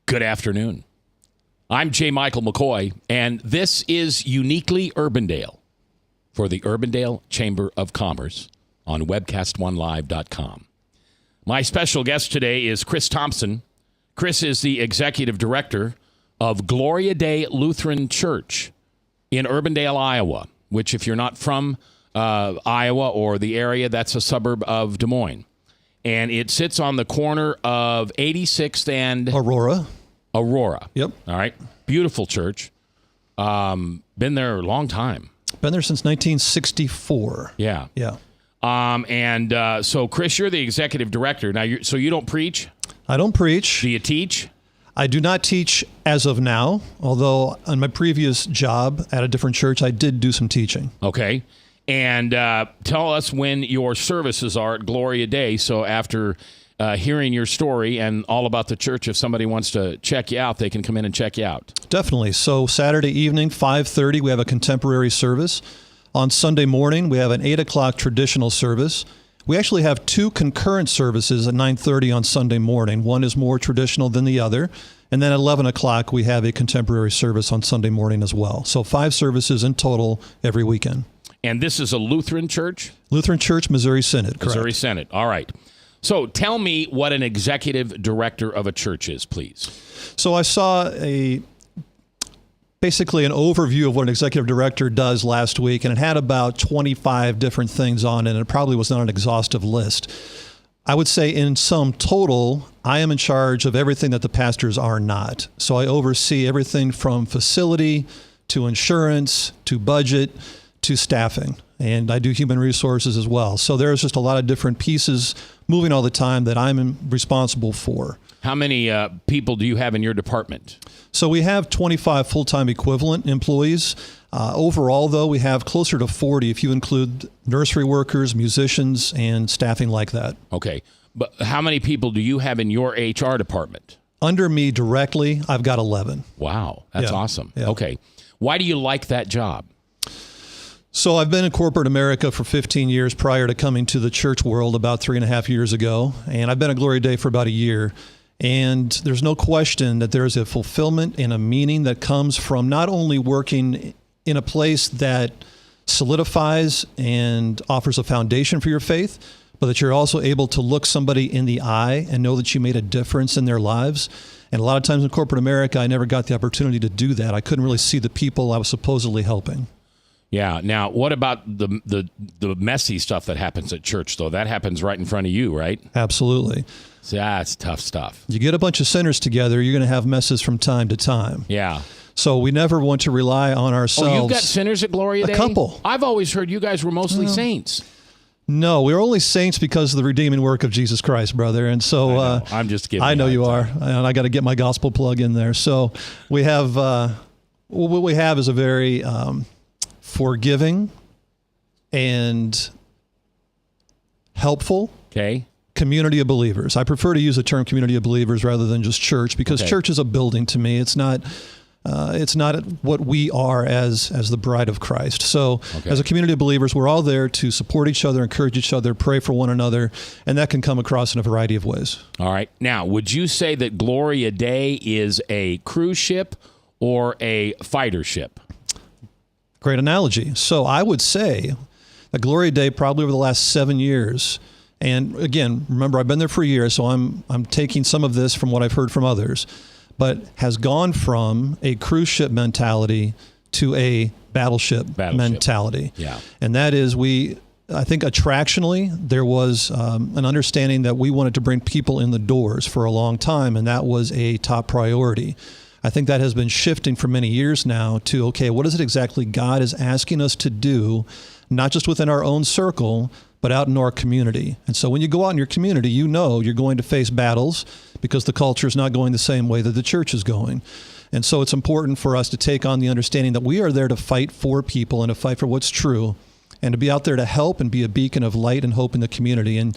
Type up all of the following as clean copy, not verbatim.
Good afternoon. I'm J. Michael McCoy, and this is Uniquely Urbandale for the Urbandale Chamber of Commerce on webcast1live.com. My special guest today is Chris Thomson. Chris is the executive director of Gloria Day Lutheran Church in Urbandale, Iowa, which if you're not from Iowa or the area, that's a suburb of Des Moines. And it sits on the corner of 86th and... Aurora. Yep. All right. Beautiful church. Been there a long time. Been there since 1964. Yeah. Yeah. So, Chris, you're the executive director. Now, so you don't preach? I don't preach. Do you teach? I do not teach as of now, although on my previous job at a different church, I did do some teaching. Okay. And tell us when your services are at Gloria Day. So after hearing your story and all about the church, if somebody wants to check you out, they can come in and check you out. Definitely. So Saturday evening, 5:30, we have a contemporary service. On Sunday morning, we have an 8 o'clock traditional service. We actually have two concurrent services at 9:30 on Sunday morning. One is more traditional than the other. And then at 11 o'clock, we have a contemporary service on Sunday morning as well. So 5 services in total every weekend. And this is a Lutheran church? Lutheran Church, Missouri Synod, correct. Missouri Synod. All right. So tell me what an executive director of a church is, please. So I saw basically an overview of what an executive director does last week, and it had about 25 different things on it, and it probably was not an exhaustive list. I would say in sum total, I am in charge of everything that the pastors are not. So I oversee everything from facility to insurance to budget to staffing, and I do human resources as well. So there's just a lot of different pieces moving all the time that I'm responsible for. How many people do you have in your department? So we have 25 full-time equivalent employees. Overall, though, we have closer to 40 if you include nursery workers, musicians, and staffing like that. Okay. But how many people do you have in your HR department? Under me directly, I've got 11. Wow. That's awesome. Yeah. Okay. Why do you like that job? So I've been in corporate America for 15 years prior to coming to the church world about 3.5 years ago. And I've been at Gloria Day for about a year. And there's no question that there's a fulfillment and a meaning that comes from not only working in a place that solidifies and offers a foundation for your faith, but that you're also able to look somebody in the eye and know that you made a difference in their lives. And a lot of times in corporate America, I never got the opportunity to do that. I couldn't really see the people I was supposedly helping. Yeah. Now, what about the messy stuff that happens at church, though? That happens right in front of you, right? Absolutely. So that's tough stuff. You get a bunch of sinners together, you're going to have messes from time to time. Yeah. So we never want to rely on ourselves. Oh, you've got sinners at Gloria Day? A couple. I've always heard you guys were mostly saints. No, we're only saints because of the redeeming work of Jesus Christ, brother. And so I'm just kidding. I know you are, and I got to get my gospel plug in there. So we have what we have is a very forgiving and helpful community of believers. I prefer to use the term community of believers rather than just church, because church is a building to me. It's not what we are as the bride of Christ. So as a community of believers, we're all there to support each other, encourage each other, pray for one another, and that can come across in a variety of ways. All right. Now, would you say that Gloria Day is a cruise ship or a fighter ship? Great analogy. So I would say that Gloria Day, probably over the last 7 years, and again, remember, I've been there for a year, so I'm taking some of this from what I've heard from others, but has gone from a cruise ship mentality to a battleship mentality. Yeah. And that is I think attractionally, there was an understanding that we wanted to bring people in the doors for a long time, and that was a top priority. I think that has been shifting for many years now to, okay, what is it exactly God is asking us to do, not just within our own circle, but out in our community. And so when you go out in your community, you know you're going to face battles because the culture is not going the same way that the church is going. And so it's important for us to take on the understanding that we are there to fight for people and to fight for what's true, and to be out there to help and be a beacon of light and hope in the community. And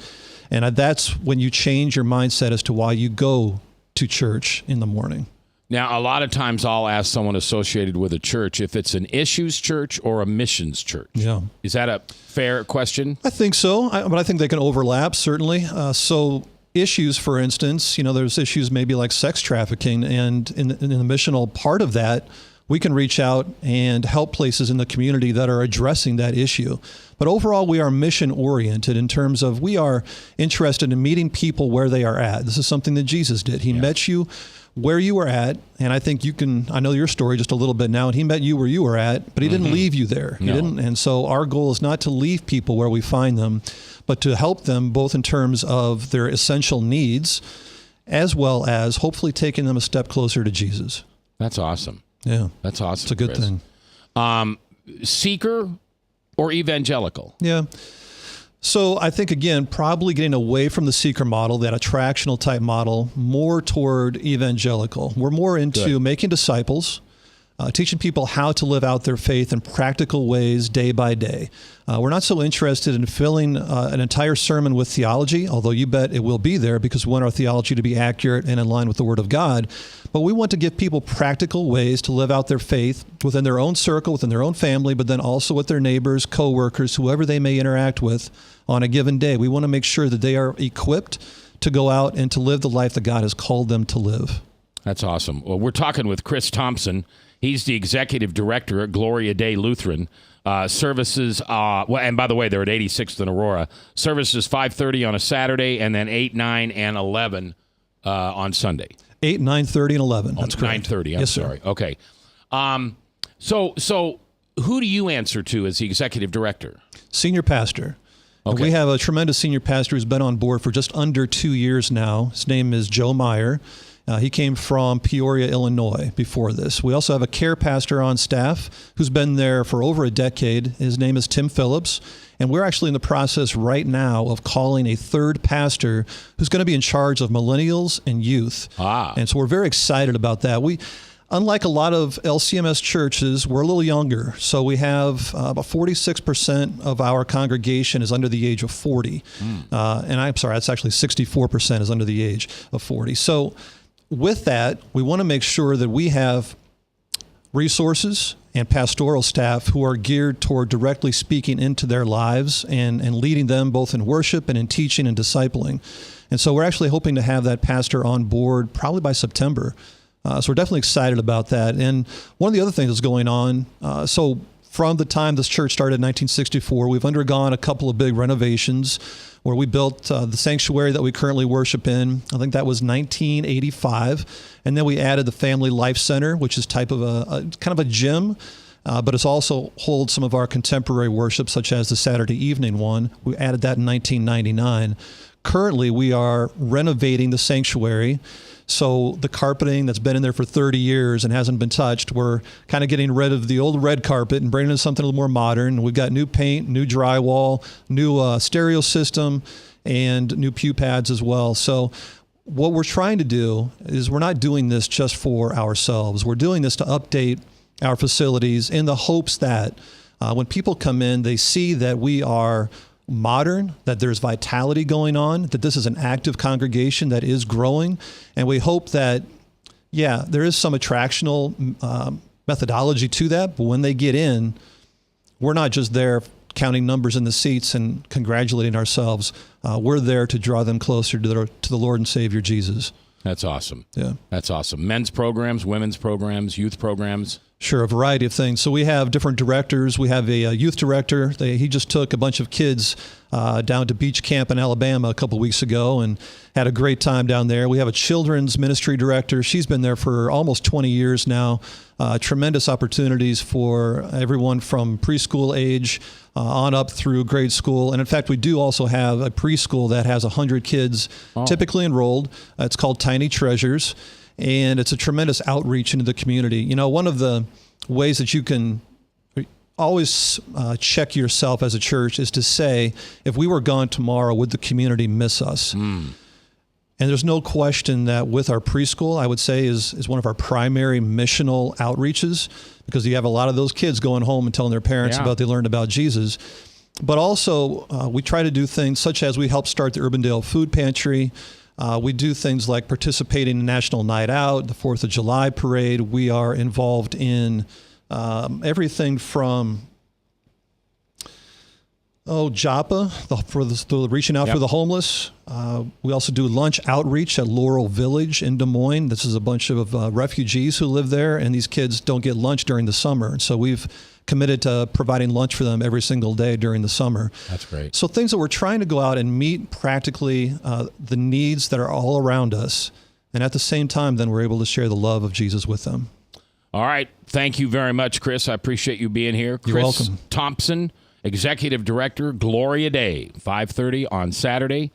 that's when you change your mindset as to why you go to church in the morning. Now, a lot of times I'll ask someone associated with a church if it's an issues church or a missions church. Yeah. Is that a fair question? I think so, but I think they can overlap, certainly. So issues, for instance, there's issues maybe like sex trafficking, and in the missional part of that, we can reach out and help places in the community that are addressing that issue. But overall, we are mission-oriented in terms of we are interested in meeting people where they are at. This is something that Jesus did. He met you where you were at, and I think I know your story just a little bit now, and he met you where you were at, but he didn't leave you there. He didn't. And so our goal is not to leave people where we find them, but to help them both in terms of their essential needs, as well as hopefully taking them a step closer to Jesus. That's awesome. Yeah. That's awesome. It's a good thing. Seeker or evangelical? Yeah. So I think, again, probably getting away from the seeker model, that attractional type model, more toward evangelical. We're more into making disciples, teaching people how to live out their faith in practical ways day by day. We're not so interested in filling an entire sermon with theology, although you bet it will be there because we want our theology to be accurate and in line with the Word of God. But we want to give people practical ways to live out their faith within their own circle, within their own family, but then also with their neighbors, coworkers, whoever they may interact with on a given day. We want to make sure that they are equipped to go out and to live the life that God has called them to live. That's awesome. Well, we're talking with Chris Thomson. He's the executive director at Gloria Day Lutheran. Services, and by the way, they're at 86th and Aurora. Services 5:30 on a Saturday, and then 8, 9, and 11 on Sunday. 8, 9:30, and 11. That's correct. 9:30. I'm sorry. Sir. Okay. So who do you answer to as the executive director? Senior pastor. Okay. We have a tremendous senior pastor who's been on board for just under 2 years now. His name is Joe Meyer. He came from Peoria, Illinois before this. We also have a care pastor on staff who's been there for over a decade. His name is Tim Phillips. And we're actually in the process right now of calling a third pastor who's going to be in charge of millennials and youth. And so we're very excited about that. Unlike a lot of LCMS churches, we're a little younger. So we have about 46% of our congregation is under the age of 40. And I'm sorry, that's actually 64% is under the age of 40. So with that, we want to make sure that we have resources and pastoral staff who are geared toward directly speaking into their lives and leading them both in worship and in teaching and discipling. And so we're actually hoping to have that pastor on board probably by September. So we're definitely excited about that. And one of the other things that's going on, so from the time this church started in 1964, we've undergone a couple of big renovations where we built the sanctuary that we currently worship in. I think that was 1985. And then we added the Family Life Center, which is type of a kind of a gym, but it's also holds some of our contemporary worship, such as the Saturday evening one. We added that in 1999. Currently, we are renovating the sanctuary. So the carpeting that's been in there for 30 years and hasn't been touched, we're kind of getting rid of the old red carpet and bringing in something a little more modern. We've got new paint, new drywall, new stereo system, and new pew pads as well. So what we're trying to do is we're not doing this just for ourselves. We're doing this to update our facilities in the hopes that when people come in, they see that we are modern, that there's vitality going on, that this is an active congregation that is growing. And we hope that, there is some attractional methodology to that, but when they get in, we're not just there counting numbers in the seats and congratulating ourselves. We're there to draw them closer to the Lord and Savior Jesus. That's awesome. Yeah. That's awesome. Men's programs, women's programs, youth programs. Sure, a variety of things. So we have different directors. We have a youth director. He just took a bunch of kids down to beach camp in Alabama a couple weeks ago and had a great time down there. We have a children's ministry director. She's been there for almost 20 years now. Tremendous opportunities for everyone from preschool age on up through grade school. And in fact, we do also have a preschool that has 100 kids typically enrolled. It's called Tiny Treasures. And it's a tremendous outreach into the community. You know, one of the ways that you can always check yourself as a church is to say, if we were gone tomorrow, would the community miss us? And there's no question that with our preschool, I would say is one of our primary missional outreaches, because you have a lot of those kids going home and telling their parents about they learned about Jesus. But also, we try to do things such as we help start the Urbandale Food Pantry. We do things like participating in National Night Out, the 4th of July parade. We are involved in everything from Joppa, for the reaching out for the homeless. We also do lunch outreach at Laurel Village in Des Moines. This is a bunch of refugees who live there, and these kids don't get lunch during the summer. And so we've committed to providing lunch for them every single day during the summer. That's great. So things that we're trying to go out and meet practically the needs that are all around us. And at the same time, then we're able to share the love of Jesus with them. All right. Thank you very much, Chris. I appreciate you being here. You're welcome. Thomson, Executive Director, Gloria Day, 5:30 on Saturday,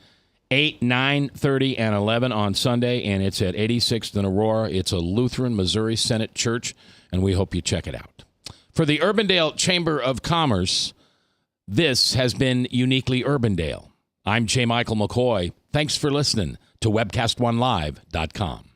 8, 9:30, and 11 on Sunday, and it's at 86th and Aurora. It's a Lutheran, Missouri Senate Church, and we hope you check it out. For the Urbandale Chamber of Commerce, this has been Uniquely Urbandale. I'm J. Michael McCoy. Thanks for listening to webcast1live.com.